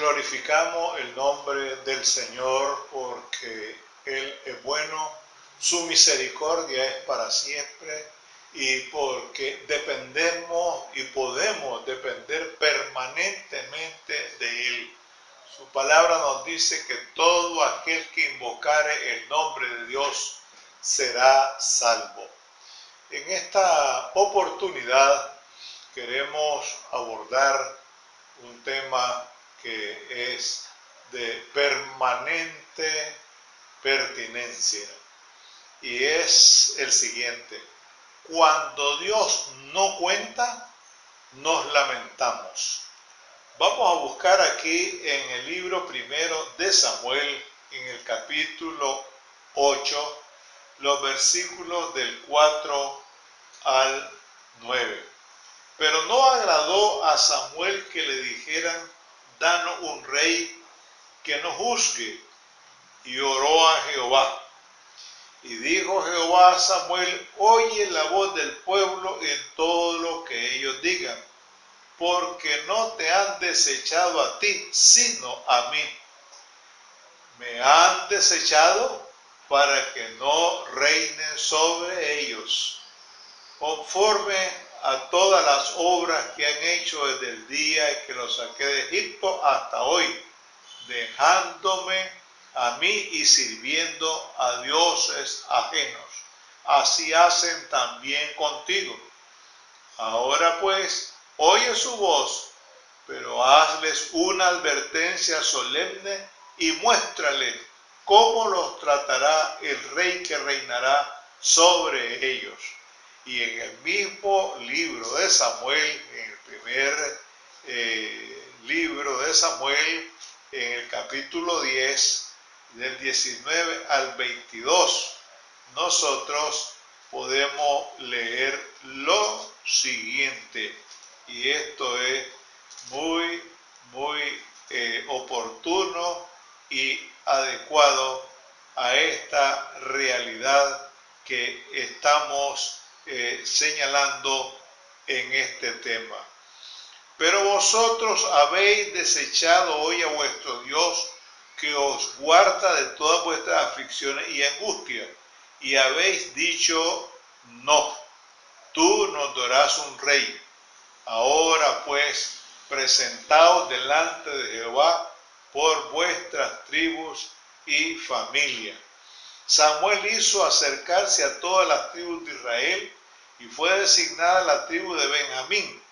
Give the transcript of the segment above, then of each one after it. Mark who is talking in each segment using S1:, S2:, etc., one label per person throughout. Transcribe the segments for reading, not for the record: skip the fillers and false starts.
S1: Glorificamos el nombre del Señor porque Él es bueno, su misericordia es para siempre y porque dependemos y podemos depender permanentemente de Él. Su palabra nos dice que todo aquel que invocare el nombre de Dios será salvo. En esta oportunidad queremos abordar un tema que es de permanente pertinencia y es el siguiente: cuando Dios no cuenta, nos lamentamos. Vamos a buscar aquí en el libro primero de Samuel, en el capítulo 8, los versículos del 4 al 9. Pero no agradó a Samuel que le dijeran: danos un rey que nos juzgue. Y oró a Jehová. Y dijo Jehová a Samuel: oye la voz del pueblo en todo lo que ellos digan, porque no te han desechado a ti, sino a mí. Me han desechado para que no reine sobre ellos, conforme a todas las obras que han hecho desde el día que los saqué de Egipto hasta hoy, dejándome a mí y sirviendo a dioses ajenos. Así hacen también contigo. Ahora pues, oye su voz, pero hazles una advertencia solemne y muéstrales cómo los tratará el rey que reinará sobre ellos. Y en el mismo libro de Samuel, en el primer libro de Samuel, en el capítulo 10, del 19 al 22, nosotros podemos leer lo siguiente, y esto es muy oportuno y adecuado a esta realidad que estamos señalando en este tema. Pero vosotros habéis desechado hoy a vuestro Dios, que os guarda de todas vuestras aflicciones y angustias, y habéis dicho: no, tú nos darás un rey. Ahora pues, presentaos delante de Jehová por vuestras tribus y familias. Samuel hizo acercarse a todas las tribus de Israel, y fue designada la tribu de Benjamín.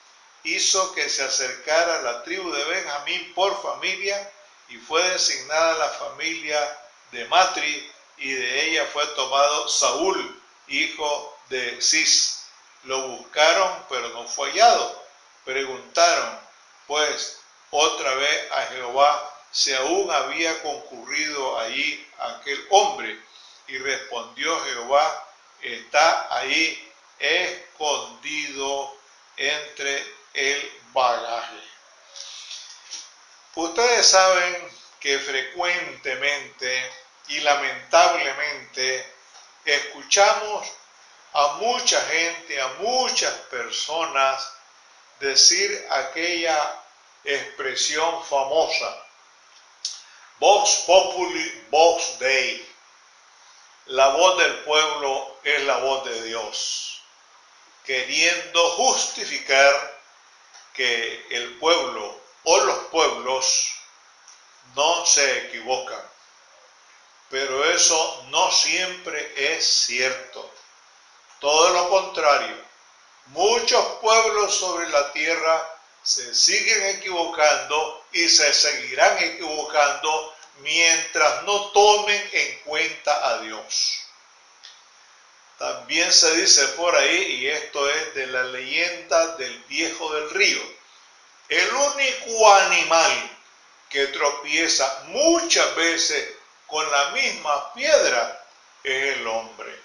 S1: Hizo que se acercara la tribu de Benjamín por familia, y fue designada la familia de Matri, y de ella fue tomado Saúl, hijo de Cis. Lo buscaron, pero no fue hallado. Preguntaron pues otra vez a Jehová si aún había concurrido allí aquel hombre. Y respondió Jehová: está ahí escondido entre el bagaje. Ustedes saben que frecuentemente y lamentablemente escuchamos a mucha gente, a muchas personas decir aquella expresión famosa: Vox Populi, Vox Dei. La voz del pueblo es la voz de Dios, queriendo justificar que el pueblo o los pueblos no se equivocan. Pero eso no siempre es cierto. Todo lo contrario, muchos pueblos sobre la tierra se siguen equivocando y se seguirán equivocando mientras no tomen en cuenta a Dios. También se dice por ahí, y esto es de la leyenda del viejo del río: el único animal que tropieza muchas veces con la misma piedra es el hombre.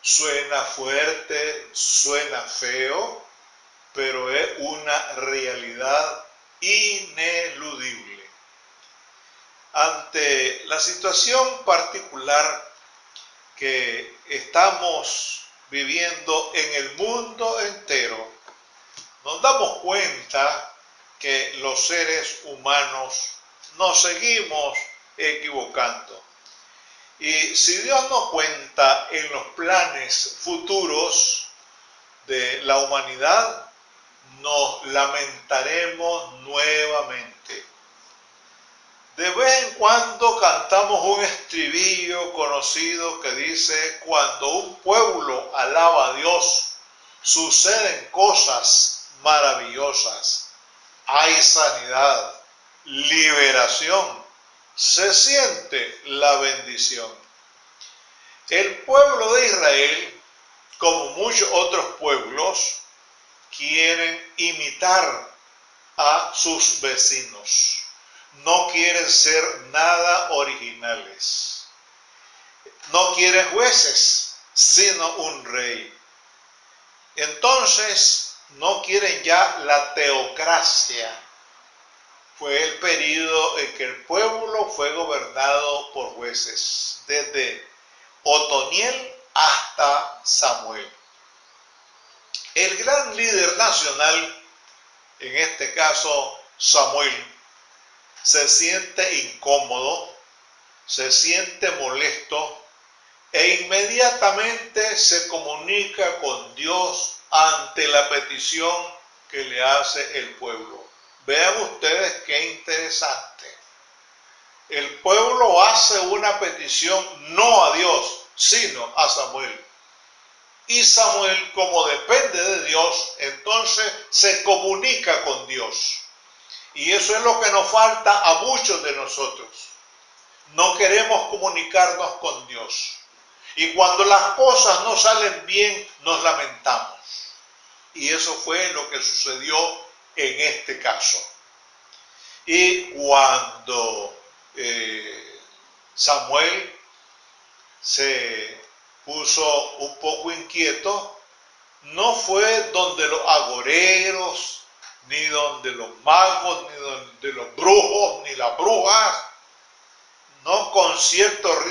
S1: Suena fuerte, suena feo, pero es una realidad ineludible. Ante la situación particular que estamos viviendo en el mundo entero, nos damos cuenta que los seres humanos nos seguimos equivocando. Y si Dios no cuenta en los planes futuros de la humanidad, nos lamentaremos nuevamente. De vez en cuando cantamos un estribillo conocido que dice: cuando un pueblo alaba a Dios, suceden cosas maravillosas. Hay sanidad, liberación, se siente la bendición. El pueblo de Israel, como muchos otros pueblos, quieren imitar a sus vecinos. No quieren ser nada originales. No quieren jueces, sino un rey. Entonces, no quieren ya la teocracia. Fue el período en que el pueblo fue gobernado por jueces, desde Otoniel hasta Samuel. El gran líder nacional, en este caso Samuel, se siente incómodo, se siente molesto e inmediatamente se comunica con Dios ante la petición que le hace el pueblo. Vean ustedes qué interesante. El pueblo hace una petición no a Dios, sino a Samuel. Y Samuel, como depende de Dios, entonces se comunica con Dios. Y eso es lo que nos falta a muchos de nosotros. No queremos comunicarnos con Dios. Y cuando las cosas no salen bien, nos lamentamos. Y eso fue lo que sucedió en este caso. Y cuando Samuel se puso un poco inquieto, no fue donde los agoreros, ni donde los magos, ni donde los brujos, ni las brujas, no con ciertos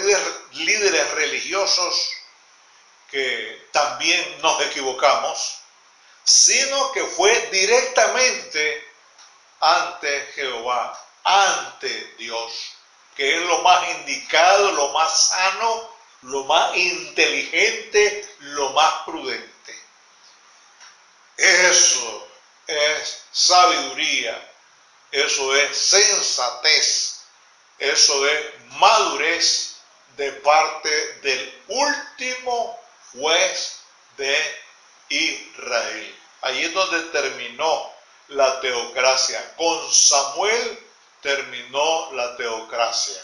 S1: líderes religiosos que también nos equivocamos, sino que fue directamente ante Jehová, ante Dios, que es lo más indicado, lo más sano, lo más inteligente, lo más prudente. Eso es sabiduría, eso es sensatez, eso es madurez de parte del último juez de Israel. Allí es donde terminó la teocracia. Con Samuel terminó la teocracia.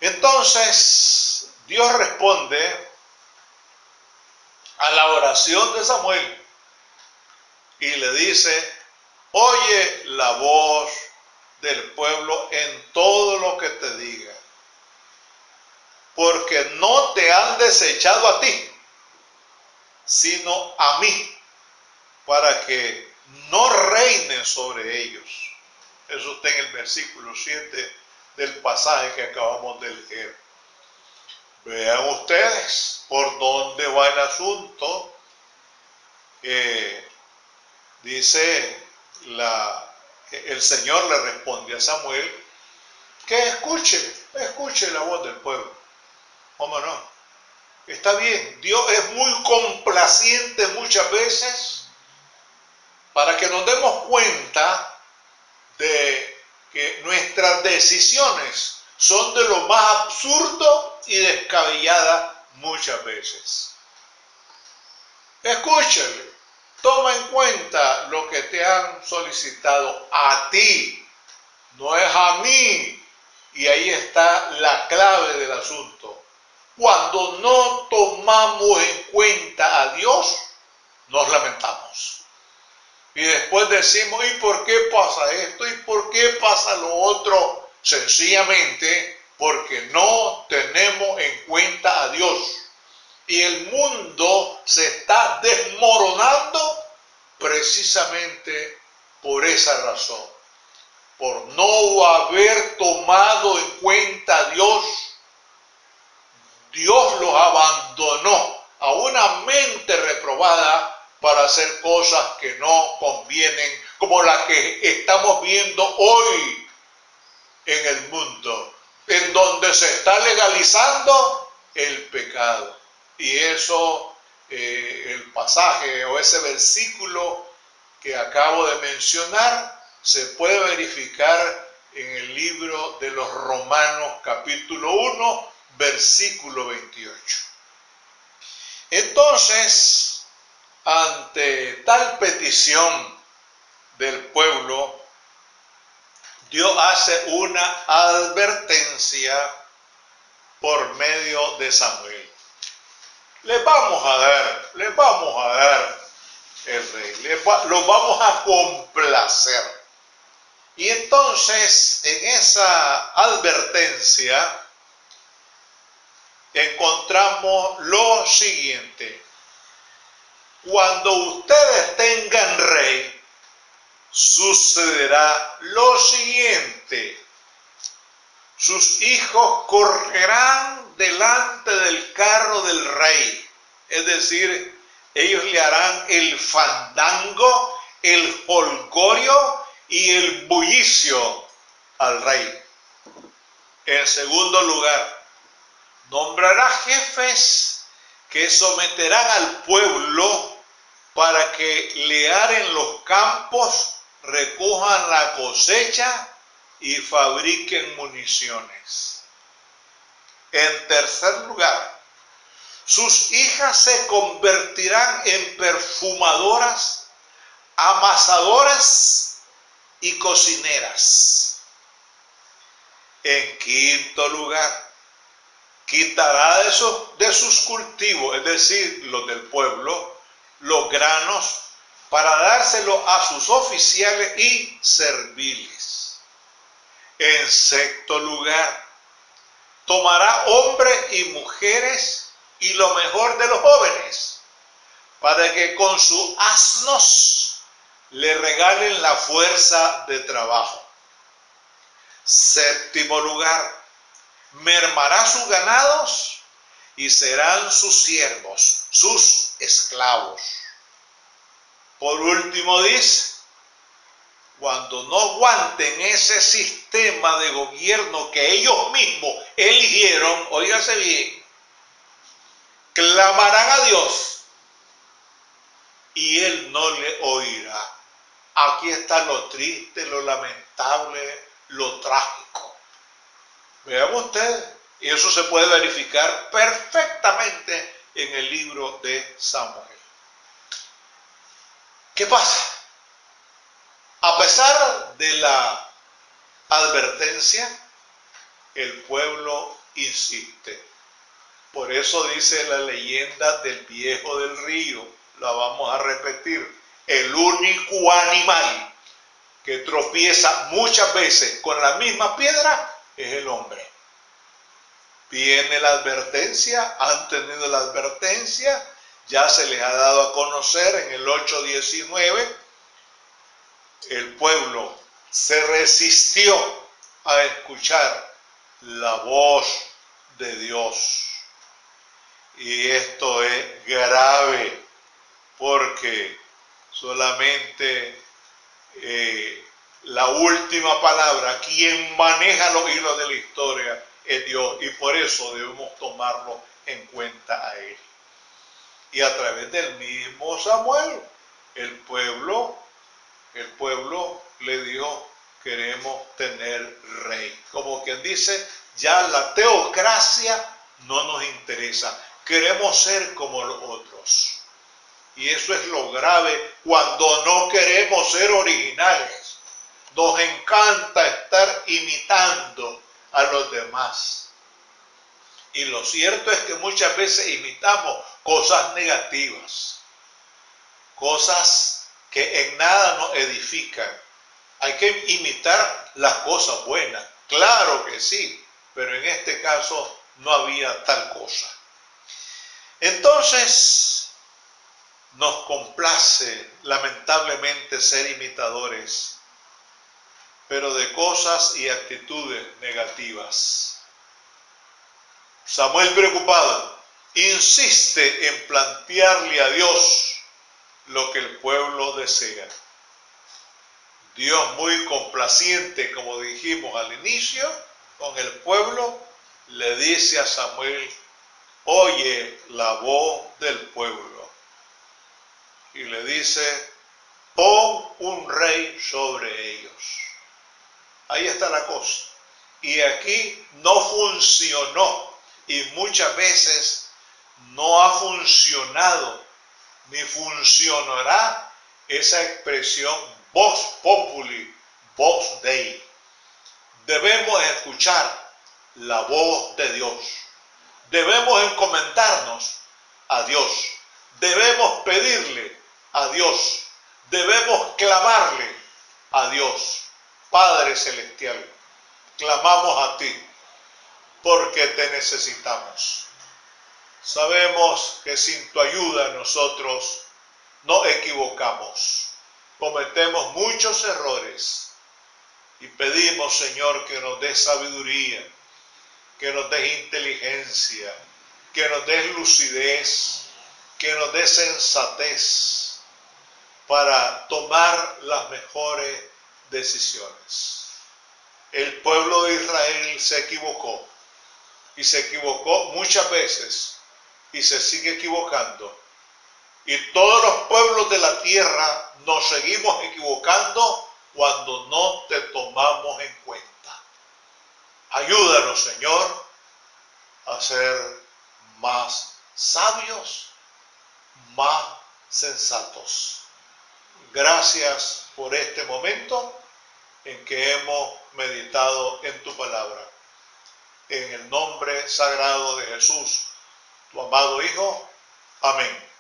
S1: Entonces, Dios responde a la oración de Samuel y le dice: oye la voz del pueblo en todo lo que te diga, porque no te han desechado a ti, sino a mí, para que no reine sobre ellos. Eso está en el versículo 7 del pasaje que acabamos de leer. Vean ustedes por dónde va el asunto. Dice el Señor le responde a Samuel que escuche la voz del pueblo. ¿Cómo no? Está bien, Dios es muy complaciente muchas veces para que nos demos cuenta de que nuestras decisiones son de lo más absurdo y descabelladas muchas veces. Escúchale, toma en cuenta lo que te han solicitado a ti, no es a mí. Y ahí está la clave del asunto. Cuando no tomamos en cuenta a Dios, nos lamentamos. Y después decimos: ¿y por qué pasa esto? ¿Y por qué pasa lo otro? Sencillamente porque no tenemos en cuenta a Dios. Y el mundo se está desmoronando precisamente por esa razón. Por no haber tomado en cuenta a Dios. Dios los abandonó a una mente reprobada para hacer cosas que no convienen, como las que estamos viendo hoy en el mundo, en donde se está legalizando el pecado. Y eso, el pasaje o ese versículo que acabo de mencionar, se puede verificar en el libro de los Romanos capítulo 1, versículo 28. Entonces, ante tal petición del pueblo, Dios hace una advertencia por medio de Samuel. Les vamos a dar el rey, los vamos a complacer. Y entonces, en esa advertencia, encontramos lo siguiente: cuando ustedes tengan rey, sucederá lo siguiente: sus hijos correrán delante del carro del rey, es decir, ellos le harán el fandango, el jolgorio y el bullicio al rey. En segundo lugar, nombrará jefes que someterán al pueblo para que le aren los campos, recojan la cosecha y fabriquen municiones. En tercer lugar, sus hijas se convertirán en perfumadoras, amasadoras y cocineras. En quinto lugar, quitará de sus cultivos, es decir, los del pueblo, los granos para dárselo a sus oficiales y serviles. En sexto lugar, tomará hombres y mujeres y lo mejor de los jóvenes para que con sus asnos le regalen la fuerza de trabajo. Séptimo lugar, mermará sus ganados y serán sus siervos, sus esclavos. Por último dice, cuando no aguanten ese sistema de gobierno que ellos mismos eligieron, óigase bien, clamarán a Dios y Él no le oirá. Aquí está lo triste, lo lamentable, lo trágico. Vean ustedes, y eso se puede verificar perfectamente en el libro de Samuel. ¿Qué pasa? A pesar de la advertencia, el pueblo insiste. Por eso dice la leyenda del viejo del río, la vamos a repetir: el único animal que tropieza muchas veces con la misma piedra es el hombre. Viene la advertencia, han tenido la advertencia, ya se les ha dado a conocer en el 8:19, el pueblo se resistió a escuchar la voz de Dios. Y esto es grave porque solamente la última palabra, quien maneja los hilos de la historia, es Dios, y por eso debemos tomarlo en cuenta a Él. Y a través del mismo Samuel, el pueblo le dijo: queremos tener rey. Como quien dice, ya la teocracia no nos interesa, queremos ser como los otros. Y eso es lo grave cuando no queremos ser originales. Nos encanta estar imitando a los demás. Y lo cierto es que muchas veces imitamos cosas negativas, cosas que en nada nos edifican. Hay que imitar las cosas buenas, claro que sí, pero en este caso no había tal cosa. Entonces, nos complace lamentablemente ser imitadores, pero de cosas y actitudes negativas. Samuel, preocupado, insiste en plantearle a Dios lo que el pueblo desea. Dios muy complaciente, como dijimos al inicio, con el pueblo, le dice a Samuel, oye la voz del pueblo. Y le dice, pon un rey sobre ellos. Ahí está la cosa. Y aquí no funcionó. Y muchas veces no ha funcionado, ni funcionará esa expresión vox populi, vox Dei. Debemos escuchar la voz de Dios. Debemos encomendarnos a Dios. Debemos pedirle a Dios. Debemos clamarle a Dios. Padre Celestial, clamamos a ti porque te necesitamos. Sabemos que sin tu ayuda nosotros no equivocamos. Cometemos muchos errores y pedimos, Señor, que nos des sabiduría, que nos des inteligencia, que nos des lucidez, que nos des sensatez para tomar las mejores decisiones. El pueblo de Israel se equivocó y se equivocó muchas veces y se sigue equivocando. Y todos los pueblos de la tierra nos seguimos equivocando cuando no te tomamos en cuenta. Ayúdanos, Señor, a ser más sabios, más sensatos. Gracias por este momento en que hemos meditado en tu palabra. En el nombre sagrado de Jesús, tu amado Hijo. Amén.